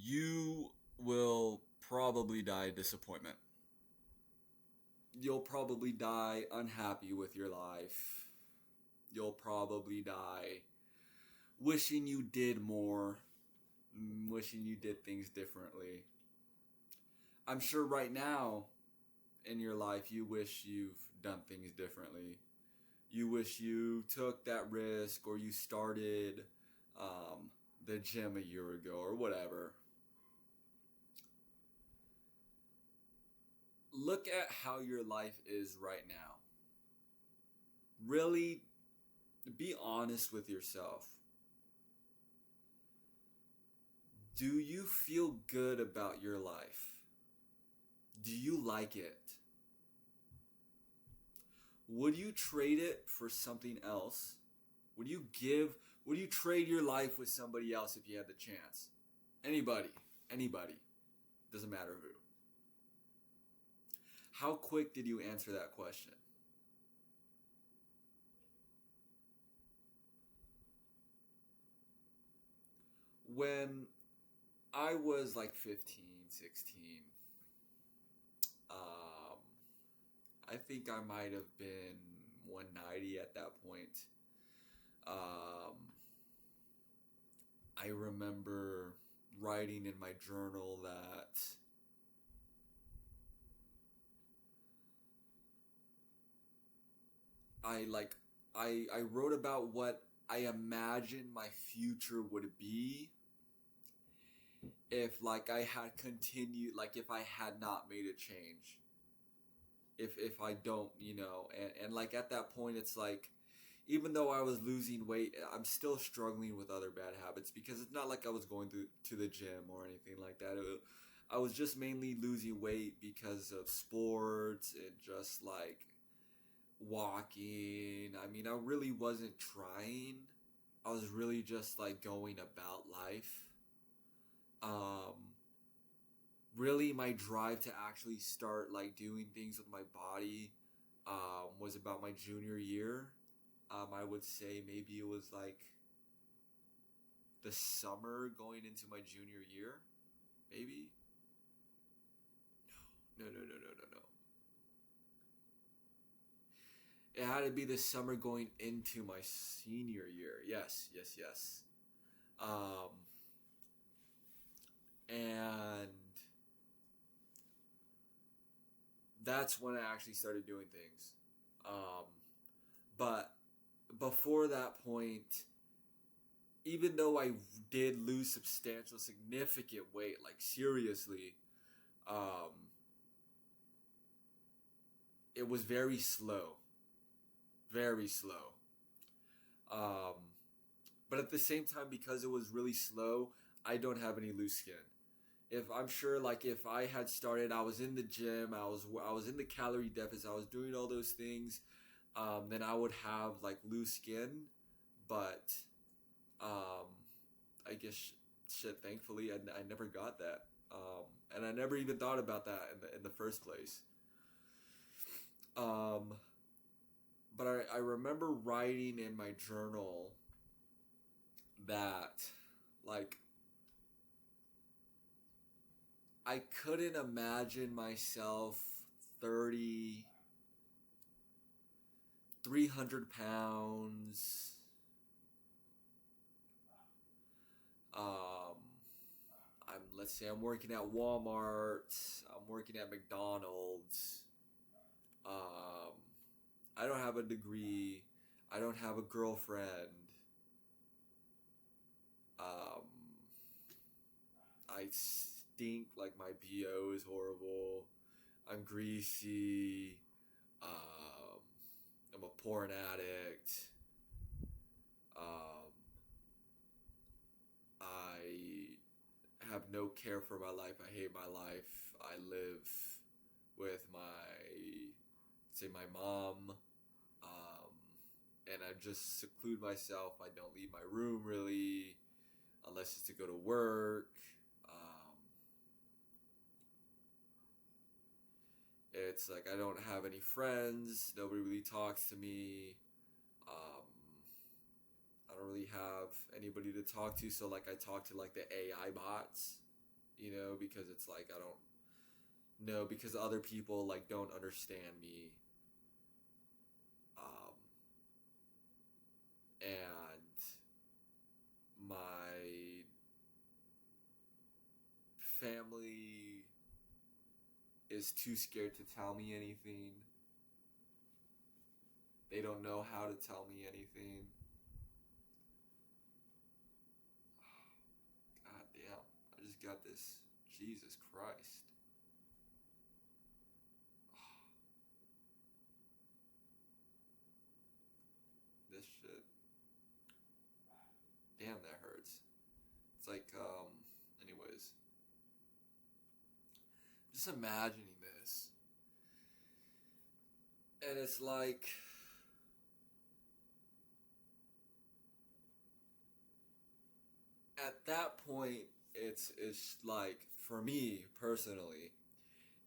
you will probably die of disappointment. You'll probably die unhappy with your life. You'll probably die wishing you did more, wishing you did things differently. I'm sure right now in your life you wish you've done things differently. You wish you took that risk or you started the gym a year ago or whatever. Look at how your life is right now. Really be honest with yourself. Do you feel good about your life? Do you like it? Would you trade it for something else? Would you trade your life with somebody else if you had the chance? Anybody. Doesn't matter who. How quick did you answer that question? When I was like 15, 16, I think I might have been 190 at that point. I remember writing in my journal that I like I wrote about what I imagined my future would be if like I had continued, like if I had not made a change. If I don't, and like at that point it's like even though I was losing weight, I'm still struggling with other bad habits because it's not like I was going to the gym or anything like that. I was just mainly losing weight because of sports and just like walking. I mean, I really wasn't trying. I was really just like going about life. Um, Really, my drive to actually start like doing things with my body was about my junior year. I would say maybe it was like the summer going into my junior year. Maybe. No. It had to be the summer going into my senior year. Yes. Um, and that's when I actually started doing things. Um, but before that point, even though I did lose substantial, significant weight, like seriously, um, it was very slow. Very slow. Um, but at the same time, because it was really slow, I don't have any loose skin. If I'm sure, like if I had started, I was in the gym, I was in the calorie deficit, I was doing all those things, then I would have like loose skin. But um, I guess shit. Thankfully, I never got that, and I never even thought about that in the first place. Um, but I remember writing in my journal that like I couldn't imagine myself 30, 300 pounds. Um, let's say I'm working at Walmart. I'm working at McDonald's. Um, I don't have a degree. I don't have a girlfriend. Um, I stink like my BO is horrible. I'm greasy. Um, I'm a porn addict. Um, I have no care for my life. I hate my life. I live with say my mom, and I just seclude myself. I don't leave my room really, unless it's to go to work. Um, it's like I don't have any friends. Nobody really talks to me. Um, I don't really have anybody to talk to. So like I talk to like the AI bots. because it's like I don't know, because other people like don't understand me. And my family is too scared to tell me anything. They don't know how to tell me anything. God damn. I just got this. Jesus Christ. This shit. Damn, that hurts. It's like, anyways. Just imagining this. And it's like, at that point, it's like, for me personally,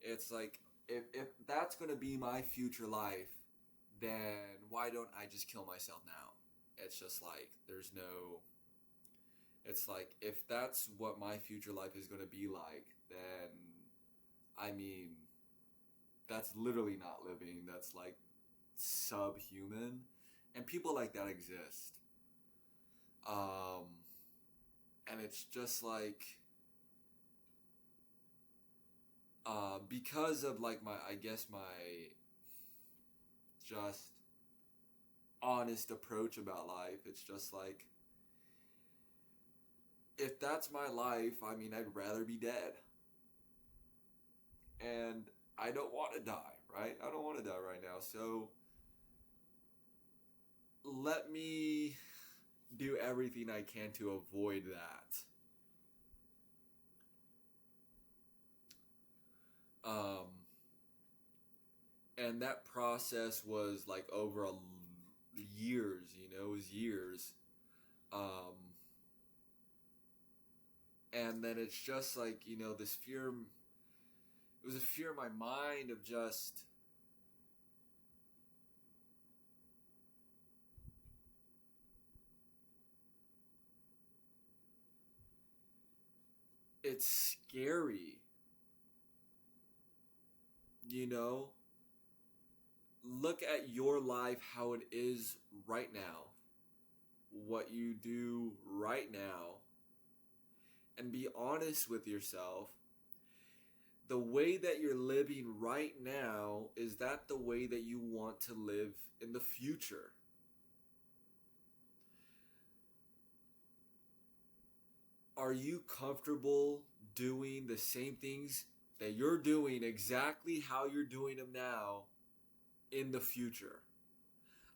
it's like, if that's gonna be my future life, then why don't I just kill myself now? It's just like, there's no, it's like, if that's what my future life is gonna be like, then, I mean, that's literally not living. That's like subhuman. And people like that exist. And it's just like, because of like I guess my just honest approach about life, it's just like, if that's my life, I mean, I'd rather be dead. And I don't want to die, right? I don't want to die right now. So let me do everything I can to avoid that. And that process was like over years, it was years. And then it's just like, this fear, it was a fear in my mind of just, it's scary, look at your life, how it is right now, what you do right now, and be honest with yourself. The way that you're living right now, is that the way that you want to live in the future? Are you comfortable doing the same things that you're doing exactly how you're doing them now in the future?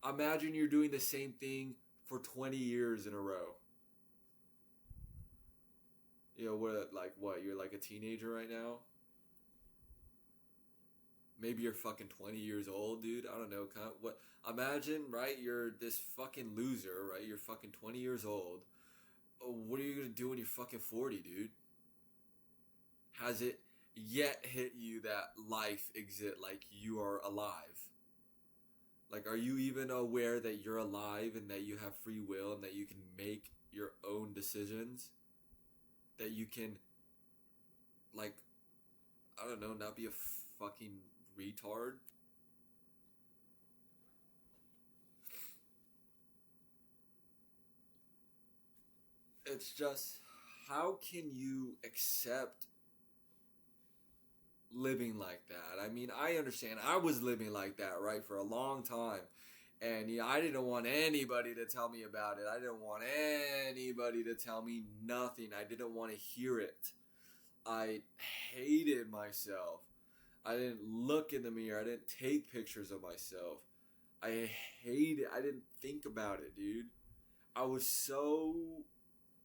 Imagine you're doing the same thing for 20 years in a row. What, you're like a teenager right now? Maybe you're fucking 20 years old, dude. I don't know. What? Imagine, right? You're this fucking loser, right? You're fucking 20 years old. What are you gonna do when you're fucking 40, dude? Has it yet hit you that life exists, like you are alive? Like, are you even aware that you're alive and that you have free will and that you can make your own decisions? That you can, like, I don't know, not be a fucking retard? It's just, how can you accept living like that? I mean, I understand. I was living like that, right, for a long time. And I didn't want anybody to tell me about it. I didn't want anybody to tell me nothing. I didn't want to hear it. I hated myself. I didn't look in the mirror. I didn't take pictures of myself. I hated it. I didn't think about it, dude. I was so...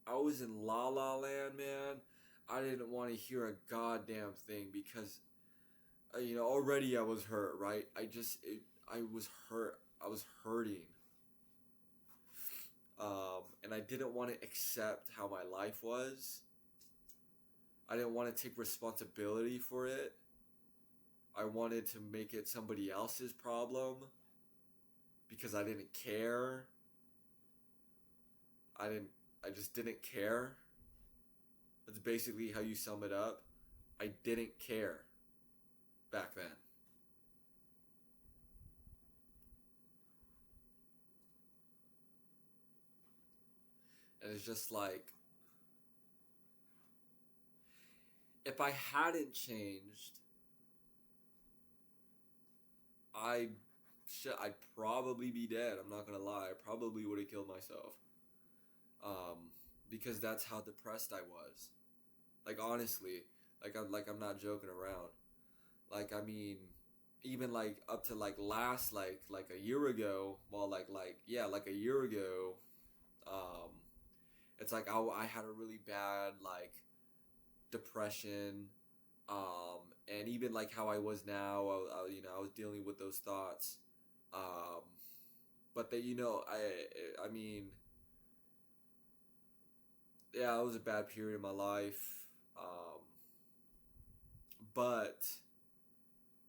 I was in La La Land, man. I didn't want to hear a goddamn thing because, already I was hurt, right? I was hurt. I was hurting. And I didn't want to accept how my life was. I didn't want to take responsibility for it. I wanted to make it somebody else's problem because I didn't care. I just didn't care. That's basically how you sum it up. I didn't care back then. And it's just like, if I hadn't changed, I'd probably be dead. I'm not gonna lie. I probably would have killed myself. Um, because that's how depressed I was. Like, honestly, I'm not joking around. Like, I mean, even like up to like last like a year ago. Well, like a year ago. Um, it's like I had a really bad like depression. And even like how I was now, I was dealing with those thoughts. Um, but that I mean, yeah, it was a bad period in my life. Um, but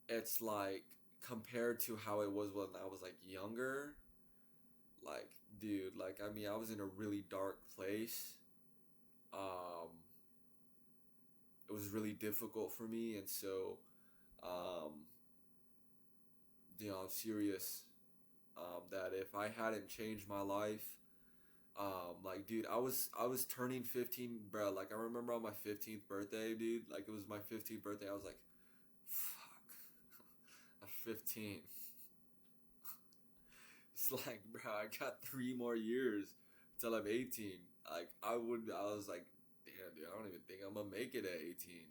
it's like compared to how it was when I was like younger, like dude, like I mean, I was in a really dark place. Um, it was really difficult for me, and so, um, I'm serious. That if I hadn't changed my life, like dude, I was turning 15, bro. Like I remember on my 15th birthday, dude. Like it was my 15th birthday. I was like, fuck, I'm 15. It's like, bro, I got 3 more years till I'm 18. Like I was like, damn, dude, I don't even think I'm gonna make it at 18.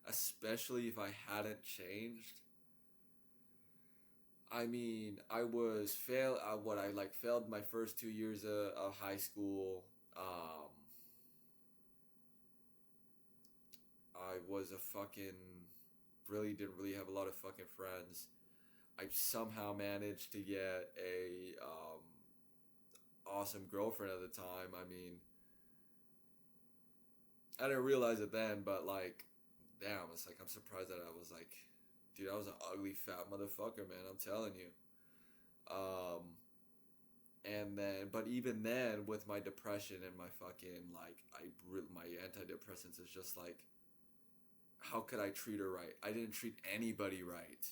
Especially if I hadn't changed. I mean, I was fail. What I like failed my first 2 years of high school. I was a fucking really didn't really have a lot of fucking friends. I somehow managed to get a awesome girlfriend at the time. I mean, I didn't realize it then, but like, damn, it's like I'm surprised that I was like, dude, I was an ugly fat motherfucker, man. I'm telling you. Um, and then, but even then, with my depression and my fucking like, my antidepressants is just like, how could I treat her right? I didn't treat anybody right.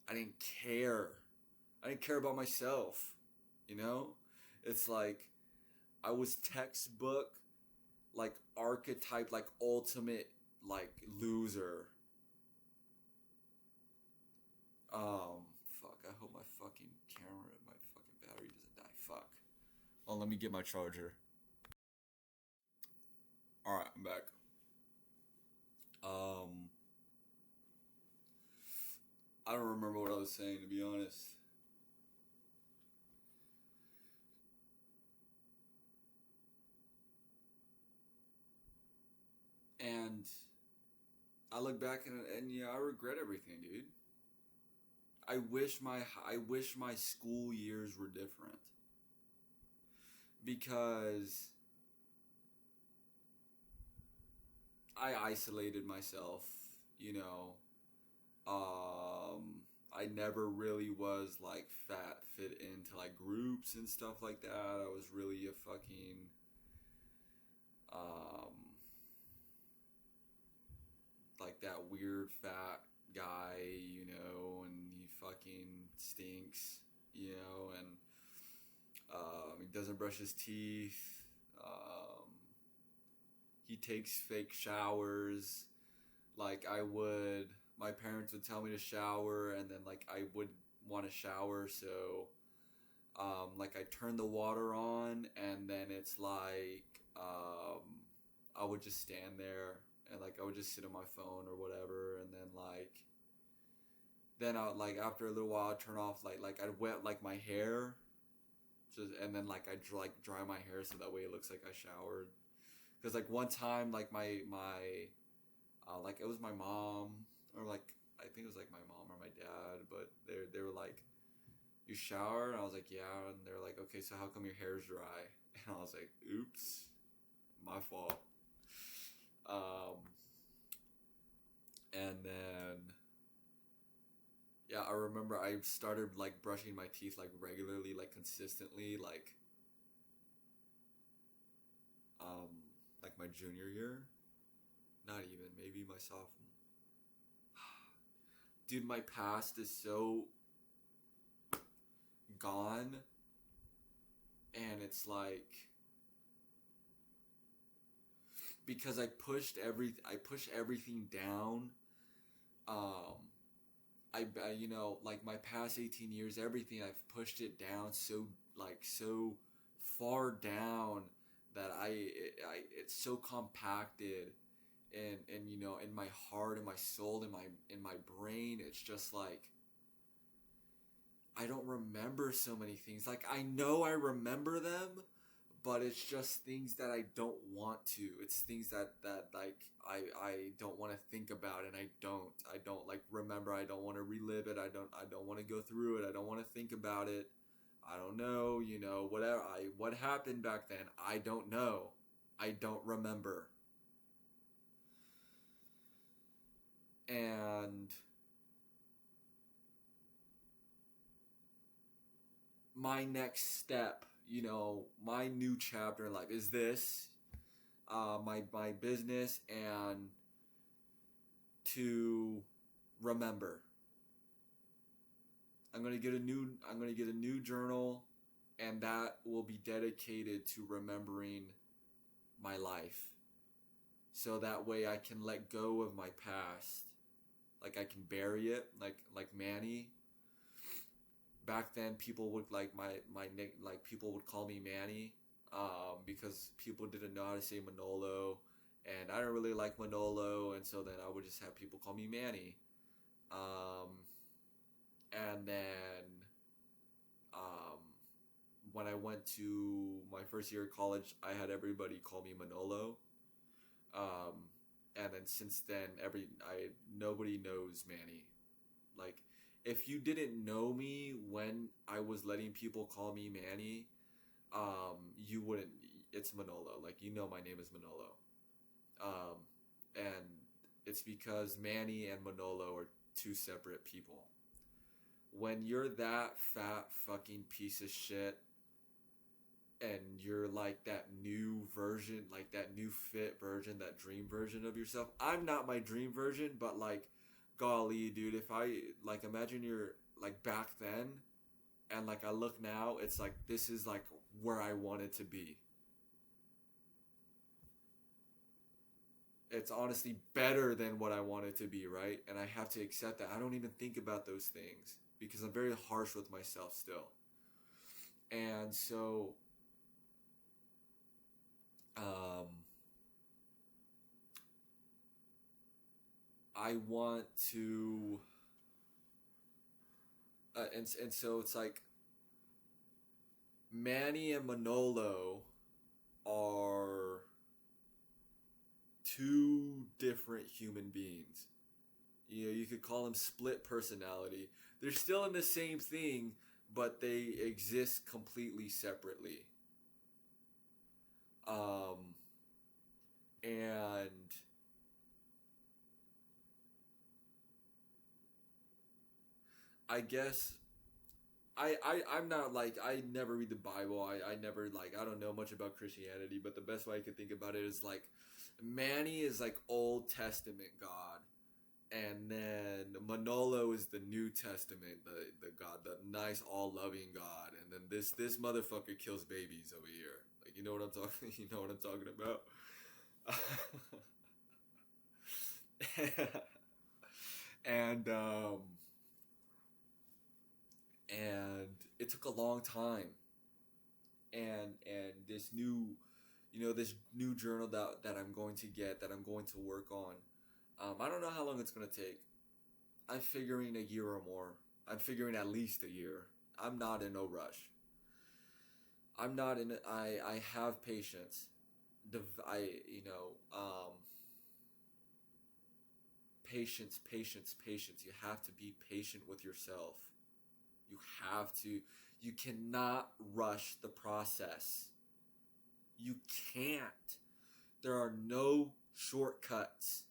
I didn't care. I didn't care about myself. You know, it's like I was textbook like archetype, like ultimate like loser. Fuck. I hope my fucking camera, my fucking battery doesn't die. Fuck. Oh, let me get my charger. All right, I'm back. Um, I don't remember what I was saying, to be honest. And I look back and yeah, I regret everything, dude. I wish my school years were different because I isolated myself, you know. I never really was like fit into like groups and stuff like that. I was really a fucking um like that weird fat guy, and he fucking stinks, and he doesn't brush his teeth. Um, he takes fake showers. Like my parents would tell me to shower, and then like I would want to shower, so like I turn the water on, and then it's like I would just stand there, and like I would just sit on my phone or whatever, and then I like after a little while I'd turn off like I'd wet like my hair, just and then like I like dry my hair so that way it looks like I showered. Because like one time like my like it was my mom, or like I think it was like my mom or my dad, but they were like, you shower? And I was like, yeah. And they're like, okay, so how come your hair's dry? And I was like, oops, my fault. Um, and then yeah, I remember I started like brushing my teeth like regularly, like consistently, um like my junior year. not even, maybe my sophomore. Dude, my past is so gone, and it's like, because I push everything down. You know, like my past 18 years, everything I've pushed it down so far down that it's so compacted, and you know, in my heart, in my soul, in my brain, it's just like I don't remember so many things. Like, I know I remember them, but it's just things that I don't want to. It's things that like I don't want to think about, and I don't like remember. I don't want to relive it. I don't want to go through it. I don't want to think about it. I don't know, you know, whatever. What happened back then, I don't know. I don't remember. And my next step, you know, my new chapter in life is this, my business, and to remember. I'm gonna get a new journal, and that will be dedicated to remembering my life. So that way I can let go of my past. Like, I can bury it, like Manny. Back then, people would like like people would call me Manny, because people didn't know how to say Manolo, and I don't really like Manolo, and so then I would just have people call me Manny. And then um, when I went to my first year of college, I had everybody call me Manolo. And then since then, nobody knows Manny. Like, if you didn't know me when I was letting people call me Manny, you wouldn't. It's Manolo. Like, you know, my name is Manolo. And it's because Manny and Manolo are two separate people. When you're that fat fucking piece of shit, and you're like that new version, like that new fit version, that dream version of yourself. I'm not my dream version, but like, golly, dude, if I, like, imagine you're like back then, and like I look now, it's like, this is like where I wanted to be. It's honestly better than what I wanted to be, right? And I have to accept that. I don't even think about those things because I'm very harsh with myself still. And so I want to, and so it's like Manny and Manolo are two different human beings. You know, you could call them split personality. They're still in the same thing, but they exist completely separately. And I guess I'm not like, I never read the Bible. I never, like, I don't know much about Christianity, but the best way I could think about it is like Manny is like Old Testament God, and then Manolo is the New Testament, the God, the nice, all loving God, and then this motherfucker kills babies over here. Like, you know what I'm talking you know what I'm talking about. and and it took a long time, and this new, you know, this new journal that I'm going to get, that I'm going to work on, I don't know how long it's going to take. I'm figuring a year or more. I'm figuring at least a year. I'm not in no rush. I'm not in I have patience. I you know, patience. You have to be patient with yourself. You have to. You cannot rush the process. You can't. There are no shortcuts.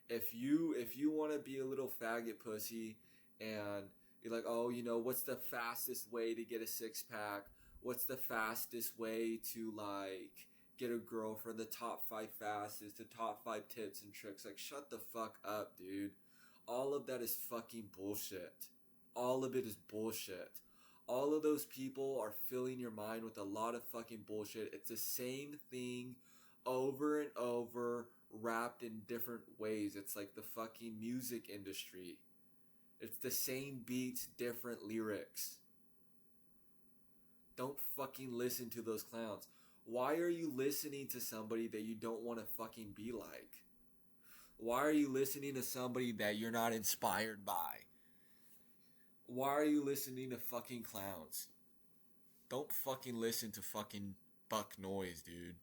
If you want to be a little faggot pussy, and you're like, oh, you know, what's the fastest way to get a six pack? What's the fastest way to, like, get a girl for the top 5 fastest, the top 5 tips and tricks. Like, shut the fuck up, dude. All of that is fucking bullshit. All of it is bullshit. All of those people are filling your mind with a lot of fucking bullshit. It's the same thing over and over, wrapped in different ways. It's like the fucking music industry. It's the same beats, different lyrics. Don't fucking listen to those clowns. Why are you listening to somebody that you don't want to fucking be like? Why are you listening to somebody that you're not inspired by? Why are you listening to fucking clowns? Don't fucking listen to fucking Buck Noise, dude.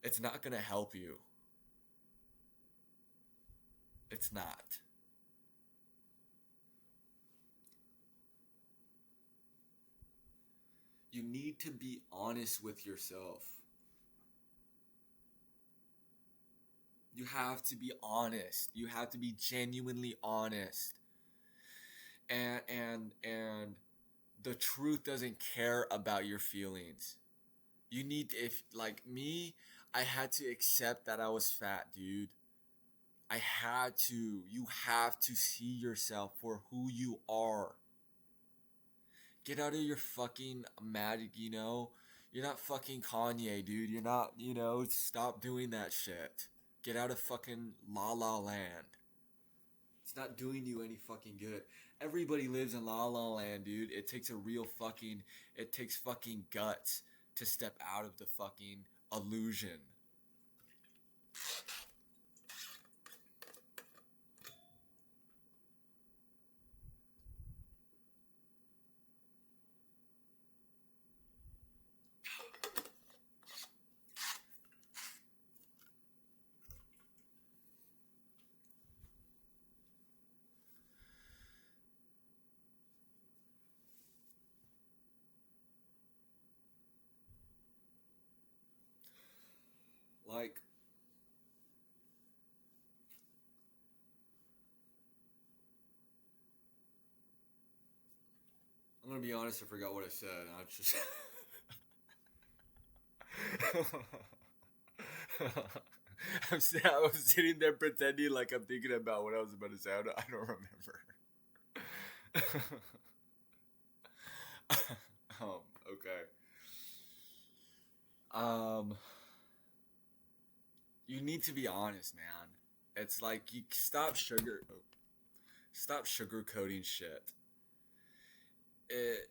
It's not gonna help you. It's not. You need to be honest with yourself. You have to be honest. You have to be genuinely honest. And the truth doesn't care about your feelings. You need, if like me, I had to accept that I was fat, dude. I had to. You have to see yourself for who you are. Get out of your fucking magic, you know? You're not fucking Kanye, dude. You're not, stop doing that shit. Get out of fucking La La Land. It's not doing you any fucking good. Everybody lives in La La Land, dude. It takes fucking guts to step out of the fucking illusion. Like, I'm gonna be honest, I forgot what I said. I just I was sitting there pretending like I'm thinking about what I was about to say. I don't remember. Okay. You need to be honest, man. It's like you stop sugarcoating shit. It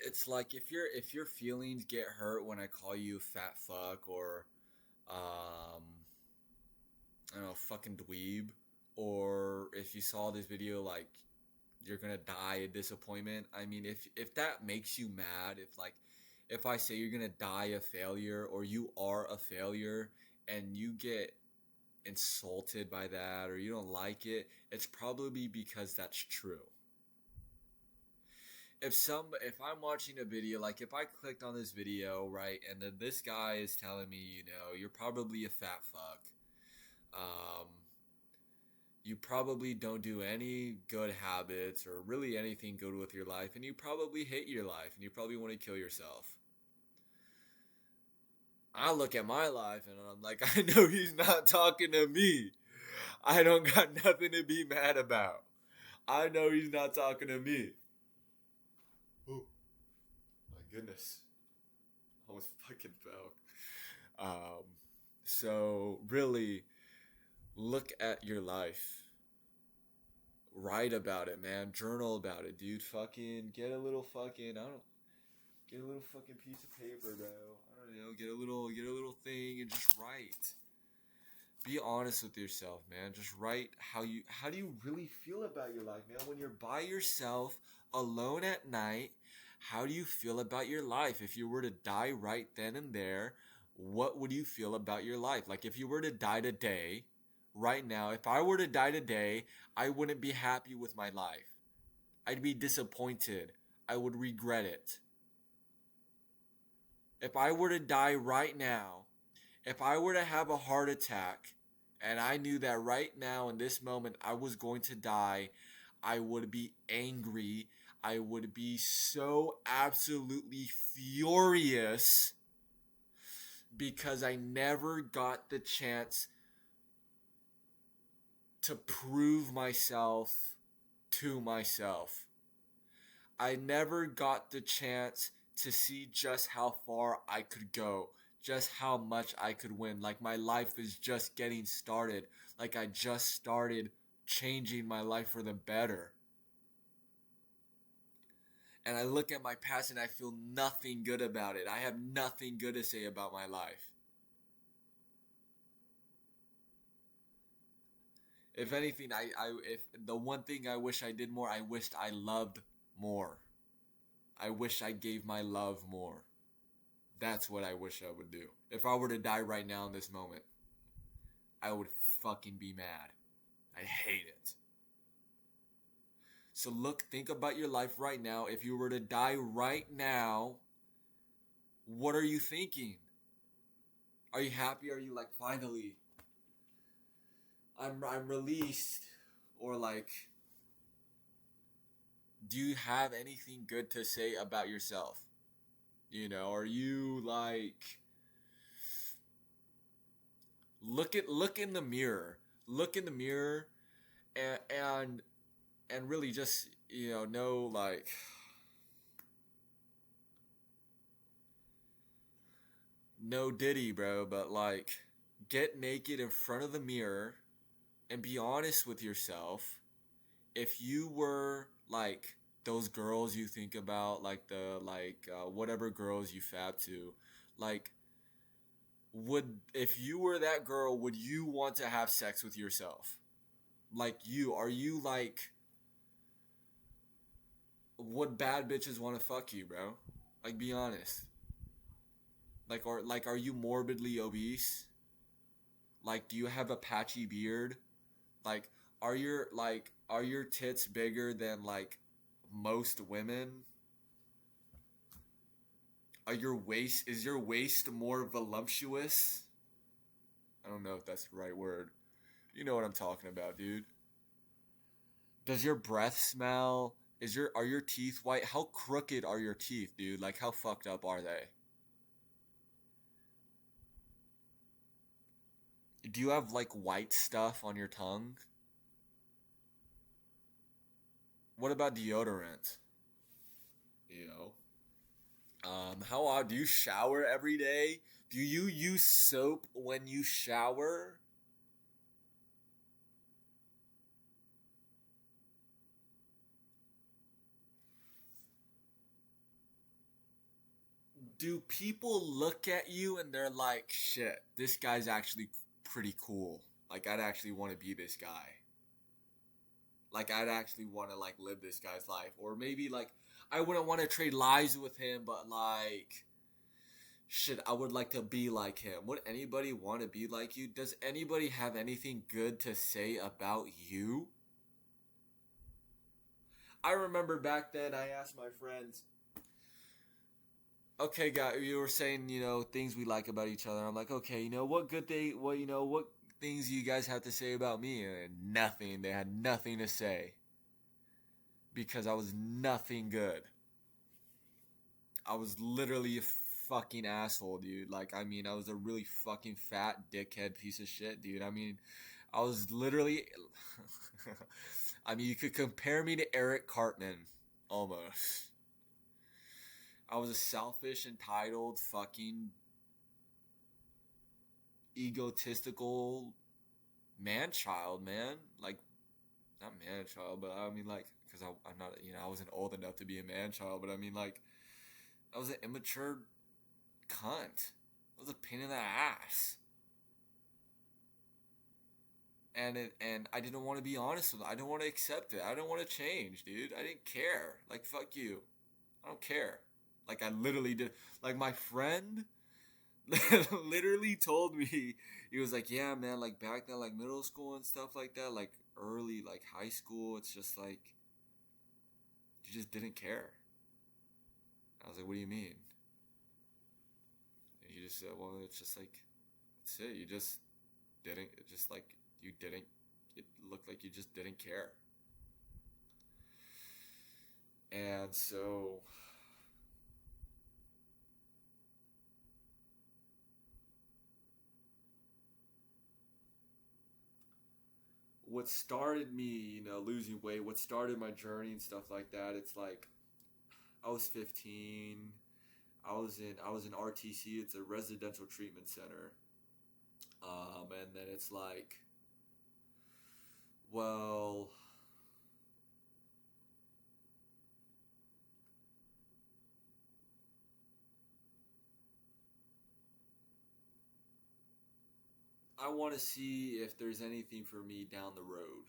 it's like if your feelings get hurt when I call you fat fuck or um I don't know, fucking dweeb, or if you saw this video like you're gonna die a disappointment. I mean, if that makes you mad, if I say you're gonna die a failure or you are a failure and you get insulted by that or you don't like it, it's probably because that's true. If I'm watching a video, like if I clicked on this video, right, and then this guy is telling me, you're probably a fat fuck. Um, you probably don't do any good habits or really anything good with your life, and you probably hate your life, and you probably want to kill yourself. I look at my life and I'm like, I know he's not talking to me. I don't got nothing to be mad about. I know he's not talking to me. Oh, my goodness. Almost fucking fell. So really look at your life. Write about it, man. Journal about it, dude. Fucking get a little fucking, get a little fucking piece of paper, bro. I don't know, get a little thing and just write. Be honest with yourself, man. Just write how do you really feel about your life, man? When you're by yourself, alone at night, how do you feel about your life? If you were to die right then and there, what would you feel about your life? Like if you were to die today, right now, if I were to die today, I wouldn't be happy with my life. I'd be disappointed. I would regret it. If I were to die right now, if I were to have a heart attack, and I knew that right now in this moment I was going to die, I would be angry. I would be so absolutely furious because I never got the chance to prove myself to myself. I never got the chance to see just how far I could go, just how much I could win. Like my life is just getting started. Like I just started changing my life for the better. And I look at my past and I feel nothing good about it. I have nothing good to say about my life. If anything, if the one thing I wish I did more, I wished I loved more. I wish I gave my love more. That's what I wish I would do. If I were to die right now in this moment, I would fucking be mad. I hate it. So think about your life right now. If you were to die right now, what are you thinking? Are you happy? Are you like, finally, I'm released? Or like, do you have anything good to say about yourself? You know, are you like, look in the mirror. Look in the mirror and really just, know like, no Diddy, bro, but like, get naked in front of the mirror and be honest with yourself. If you were like those girls you think about, like whatever girls you fab to, like, if you were that girl, would you want to have sex with yourself? Like, are you like, what bad bitches want to fuck you, bro? Like, be honest. Are you morbidly obese? Like, do you have a patchy beard? Like, are your tits bigger than like most women? Is your waist more voluptuous? I don't know if that's the right word. You know what I'm talking about, dude. Does your breath smell? Are your teeth white? How crooked are your teeth, dude? Like, how fucked up are they? Do you have like white stuff on your tongue? What about deodorant? You know, how do you shower every day? Do you use soap when you shower? Do people look at you and they're like, shit, this guy's actually pretty cool. Like, I'd actually want to be this guy. Like, I'd actually want to like live this guy's life. Or maybe like, I wouldn't want to trade lives with him, but like, shit, I would like to be like him. Would anybody want to be like you? Does anybody have anything good to say about you? I remember back then I asked my friends, okay, guy, you were saying, things we like about each other. I'm like, okay, what things you guys have to say about me? And nothing. They had nothing to say because I was nothing good. I was literally a fucking asshole, dude. Like, I mean, I was a really fucking fat dickhead piece of shit, dude. I mean, I was literally. I mean, you could compare me to Eric Cartman, almost. I was a selfish, entitled, fucking egotistical man-child, man. Like, not man-child, but I mean, like, because I'm not, I wasn't old enough to be a man-child, but I mean, like, I was an immature cunt. I was a pain in the ass. And I didn't want to be honest with it. I didn't want to accept it. I didn't want to change, dude. I didn't care. Like, fuck you. I don't care. Like, I literally did. Like, my friend literally told me, he was like, yeah, man, like, back then, like, middle school and stuff like that, like, early, like, high school, it's just, like, you just didn't care. I was like, what do you mean? And he just said, well, it's just, like, that's it. You just didn't, it just, like, you didn't, it looked like you just didn't care. And so what started me, losing weight, what started my journey and stuff like that, it's like I was 15. I was in RTC. It's a residential treatment center. And then it's like, well, I want to see if there's anything for me down the road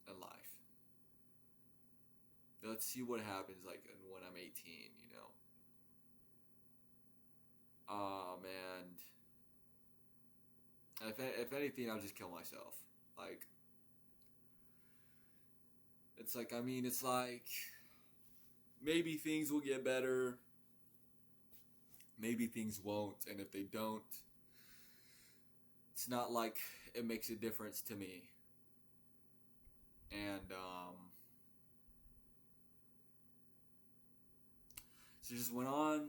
in life. Let's see what happens like when I'm 18. And if anything, I'll just kill myself. Like, it's like maybe things will get better, maybe things won't, and if they don't, it's not like it makes a difference to me. And so just went on,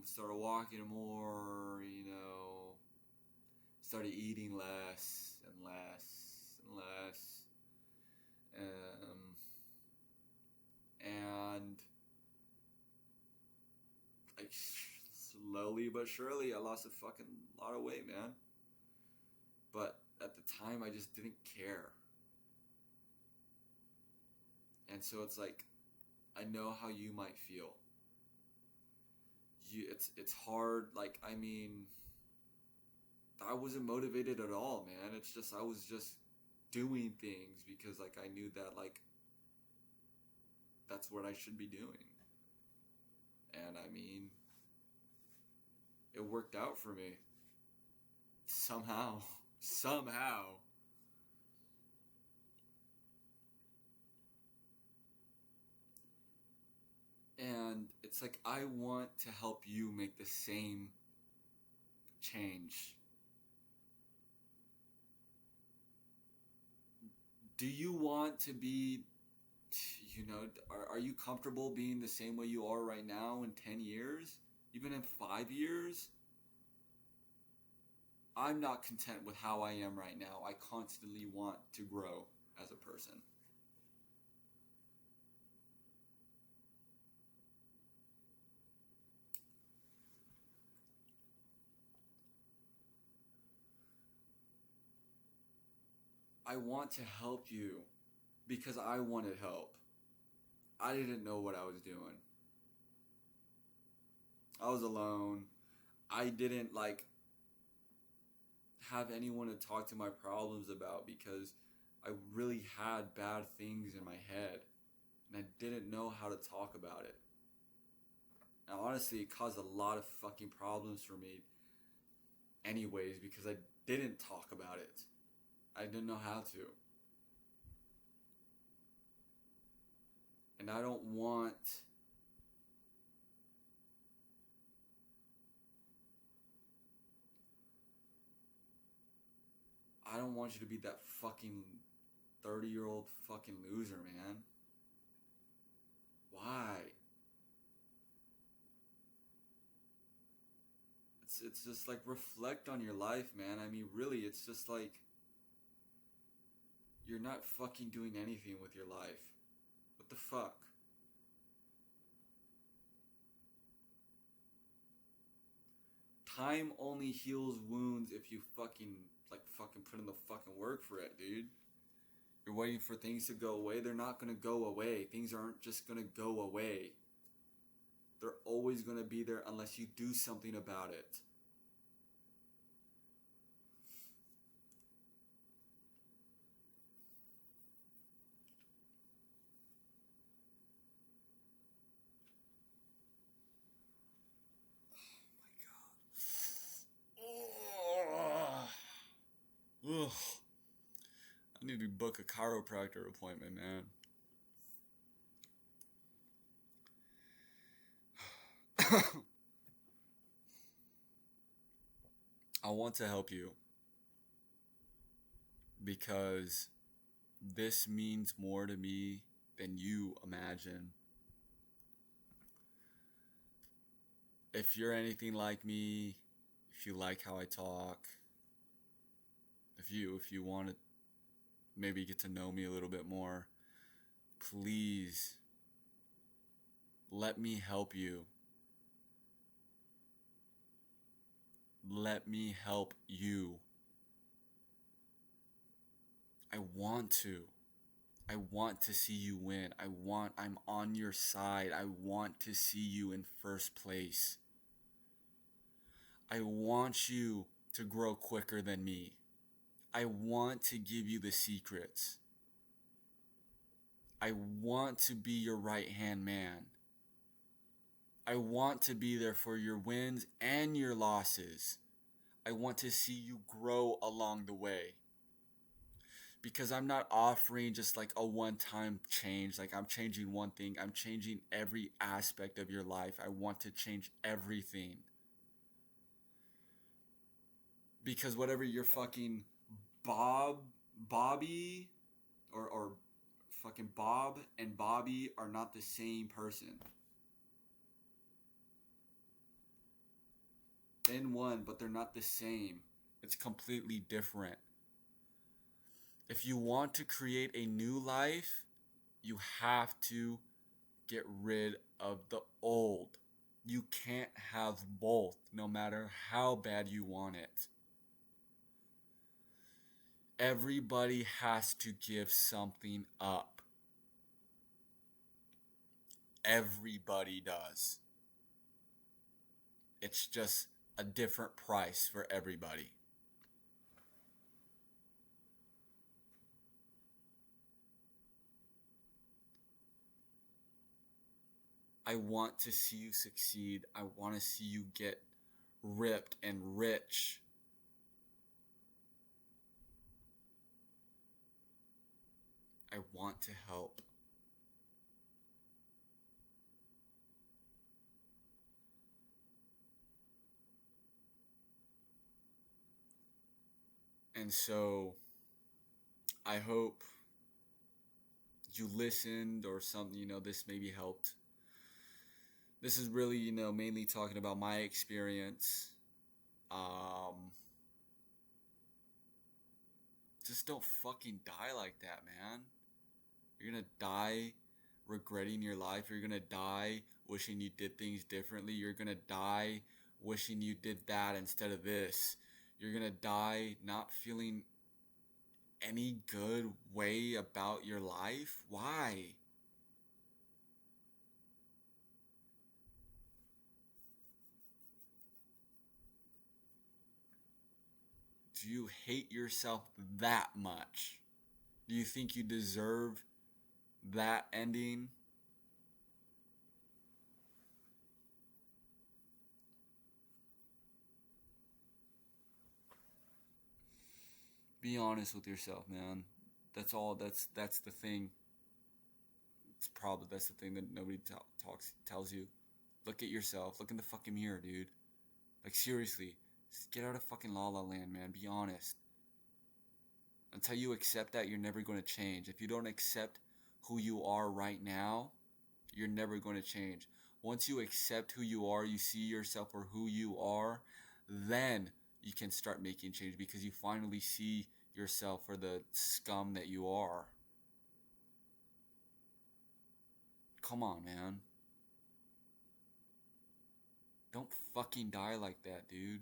started walking more, started eating less and less and less. And like slowly but surely, I lost a fucking lot of weight, man. But at the time, I just didn't care. And so it's like, I know how you might feel. It's hard. Like, I mean, I wasn't motivated at all, man. It's just I was just doing things because like I knew that like that's what I should be doing. And I mean, it worked out for me. Somehow. Somehow. And it's like I want to help you make the same change. Do you want to be, are you comfortable being the same way you are right now in 10 years? Even in 5 years? I'm not content with how I am right now. I constantly want to grow as a person. I want to help you because I wanted help. I didn't know what I was doing. I was alone. I didn't have anyone to talk to my problems about because I really had bad things in my head and I didn't know how to talk about it. And honestly, it caused a lot of fucking problems for me anyways because I didn't talk about it. I didn't know how to. And I don't want you to be that fucking 30-year-old fucking loser, man. Why? It's just like reflect on your life, man. I mean, really, it's just like you're not fucking doing anything with your life. What the fuck? Time only heals wounds if you fucking put in the fucking work for it, dude. You're waiting for things to go away. They're not gonna go away. Things aren't just gonna go away. They're always gonna be there unless you do something about it. Ugh. I need to book a chiropractor appointment, man. I want to help you because this means more to me than you imagine. If you're anything like me, if you like how I talk, If you want to maybe get to know me a little bit more, please let me help you. Let me help you. I want to. I want to see you win. I'm on your side. I want to see you in first place. I want you to grow quicker than me. I want to give you the secrets. I want to be your right-hand man. I want to be there for your wins and your losses. I want to see you grow along the way. Because I'm not offering just like a one-time change. Like I'm changing one thing. I'm changing every aspect of your life. I want to change everything. Because whatever your fucking Bobby, or fucking Bob and Bobby are not the same person. In one, but they're not the same. It's completely different. If you want to create a new life, you have to get rid of the old. You can't have both, no matter how bad you want it. Everybody has to give something up. Everybody does. It's just a different price for everybody. I want to see you succeed. I want to see you get ripped and rich. I want to help. And so I hope you listened or something, this maybe helped. This is really, mainly talking about my experience. Just don't fucking die like that, man. You're gonna die regretting your life. You're gonna die wishing you did things differently. You're gonna die wishing you did that instead of this. You're gonna die not feeling any good way about your life. Why? Do you hate yourself that much? Do you think you deserve that ending? Be honest with yourself, man. That's all. That's the thing. That's the thing that nobody tells you. Look at yourself. Look in the fucking mirror, dude. Like seriously, just get out of fucking La La Land, man. Be honest. Until you accept that, you're never going to change. If you don't accept who you are right now, you're never going to change. Once you accept who you are, you see yourself for who you are, then you can start making change because you finally see yourself for the scum that you are. Come on, man. Don't fucking die like that, dude.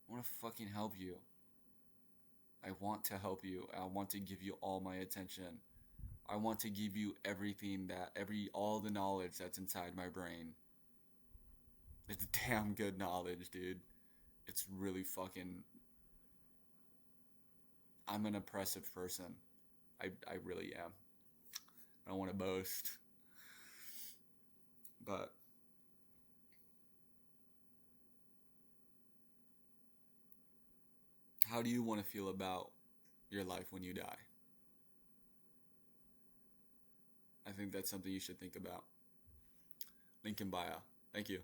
I want to fucking help you. I want to help you. I want to give you all my attention. I want to give you everything all the knowledge that's inside my brain. It's damn good knowledge, dude. It's really fucking... I'm an oppressive person. I really am. I don't want to boast. But... how do you want to feel about your life when you die? I think that's something you should think about. Link in bio. Thank you.